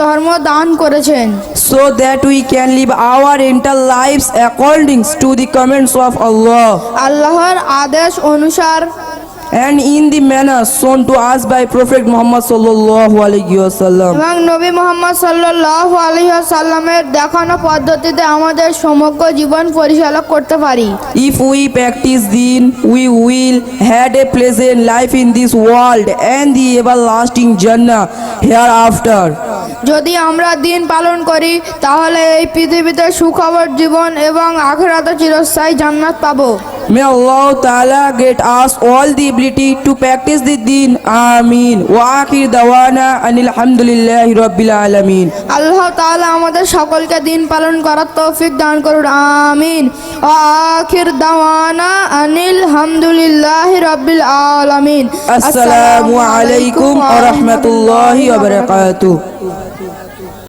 ধর্ম দান করেছেন, so that we can live our entire lives according to the commands of Allah আল্লাহর আদেশ অনুসার and in the manner shown to us by Prophet Muhammad sallallahu alaihi wasallam. এবং নবী মুহাম্মদ সাল্লাল্লাহু আলাইহি ওয়াসাল্লামের দেখানো পদ্ধতিতে আমাদের সমগ্র জীবন পরিচালনা করতে পারি। If we practice then we will have a pleasant life in this world and the everlasting Jannah hereafter. যদি আমরা দিন পালন করি তাহলে এই পৃথিবীতে সুখবর জীবন এবং আখিরাতে চিরস্থায়ী জান্নাত পাবো। May Allah Ta'ala grant us all the ability to practice the deen. Ameen. Wa akhir dawana anil hamdulillahi rabbil alamin. আল্লাহ তাআলা আমাদের সকলকে দিন পালন করার তৌফিক দান করুন, আমিন। ওয়া আখির দাওয়ানা আনিল হামদুলিল্লাহি রাব্বিল আলামিন। Assalamu alaikum wa rahmatullahi wa barakatuh.